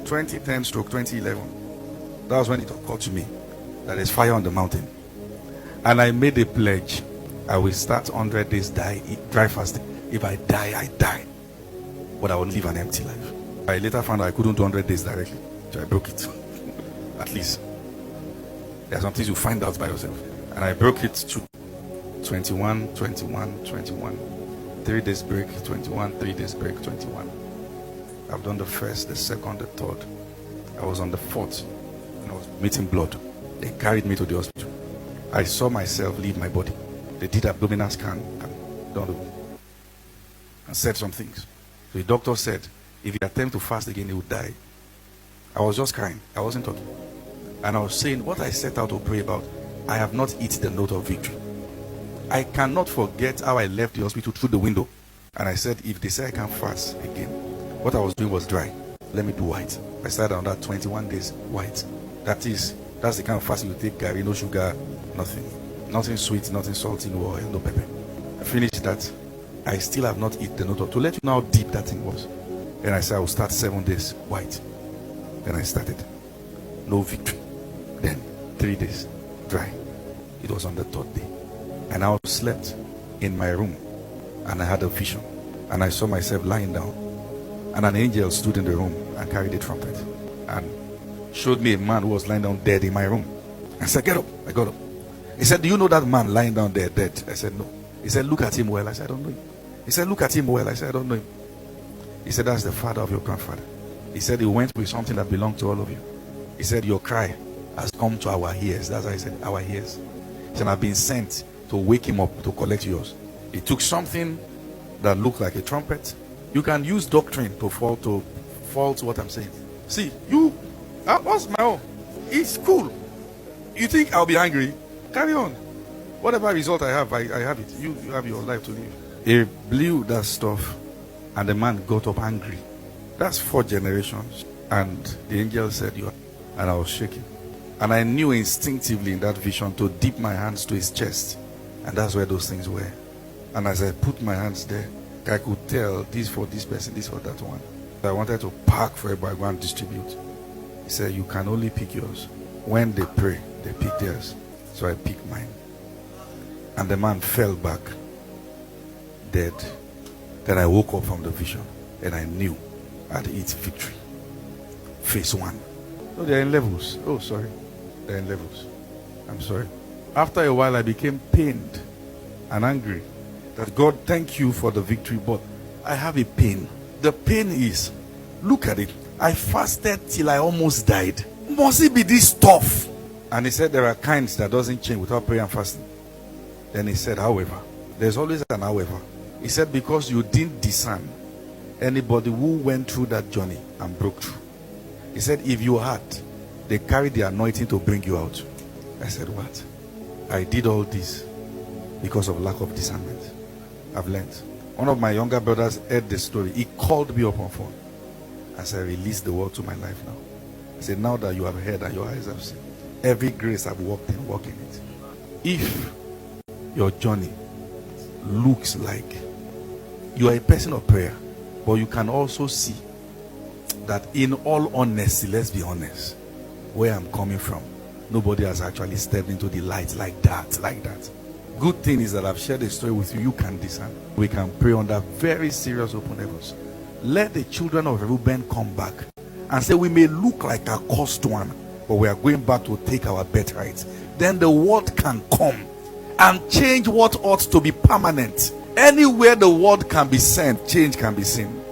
2010 stroke 2011. That was when it occurred to me that there's fire on the mountain. And I made a pledge. I will start 100 days dry fasting. If I die, I die. But I will live an empty life. I later found out I couldn't do 100 days directly. So I broke it. At least. There are some things you find out by yourself. And I broke it to 21, 21, 21. 3 days break, 21, 3 days break, 21. I've done the first, the second, the third. I was on the fourth and I was meeting blood. They carried me to the hospital. I saw myself leave my body. They did abdominal scan and said some things. So the doctor said, if he attempts to fast again, he would die. I was just crying. I wasn't talking. And I was saying, what I set out to pray about, I have not hit the note of victory. I cannot forget how I left the hospital through the window. And I said, if they say I can't fast again, what I was doing was dry. Let me do white. I started on that 21 days white. That's the kind of fasting you take, Gary, no sugar, nothing. Nothing sweet, nothing salty, no oil, no pepper. I finished that. I still have not hit the note of, to let you know how deep that thing was. And I said, I will start 7 days white. Then I started. No victory. Then 3 days dry. It was on the 3rd day. And I slept in my room. And I had a vision. And I saw myself lying down. And an angel stood in the room and carried a trumpet. And showed me a man who was lying down dead in my room. I said, get up. I got up. He said, do you know that man lying down there dead? I said, no. He said, look at him well. I said, I don't know him. He said, look at him well. I said, I don't know him. He said, that's the father of your grandfather. He said, he went with something that belonged to all of you. He said, your cry has come to our ears. That's how he said, our ears. He said, I've been sent to wake him up to collect yours. He took something that looked like a trumpet. You can use doctrine to fault what I'm saying. See, what's my own? It's cool. You think I'll be angry? Carry on. Whatever result I have, I have it. You have your life to live. He blew that stuff and the man got up angry. That's 4 generations. And the angel said, you are. And I was shaking. And I knew instinctively in that vision to dip my hands to his chest. And that's where those things were. And as I put my hands there, I could tell this for this person, this for that one. I wanted to pack for everybody, go and distribute. He said, you can only pick yours. When they pray, they pick theirs. So I picked mine. And the man fell back, dead. Then I woke up from the vision and I knew I'd hit victory. Phase 1. No, they're in levels. Oh, sorry. They're in levels. I'm sorry. After a while, I became pained and angry that God, thank you for the victory, but I have a pain. The pain is, look at it. I fasted till I almost died. Must it be this tough? And he said there are kinds that doesn't change without prayer and fasting. Then he said, however, there's always an however. He said, because you didn't discern anybody who went through that journey and broke through. He said, if you had, they carried the anointing to bring you out. I said, what? I did all this because of lack of discernment. I've learned. One of my younger brothers heard the story. He called me up on phone. As I released the word to my life now. I said, now that you have heard and your eyes have seen, every grace I've walked in, walk in it. If your journey looks like you are a person of prayer, but you can also see that in all honesty, let's be honest, where I'm coming from, nobody has actually stepped into the light like that. Good thing is that I've shared a story with you. You can discern. We can pray under very serious open heavens. Let the children of Reuben come back and say, we may look like a cursed one, but we are going back to take our birthright. Then the word can come and change what ought to be permanent. Anywhere the word can be sent, change can be seen.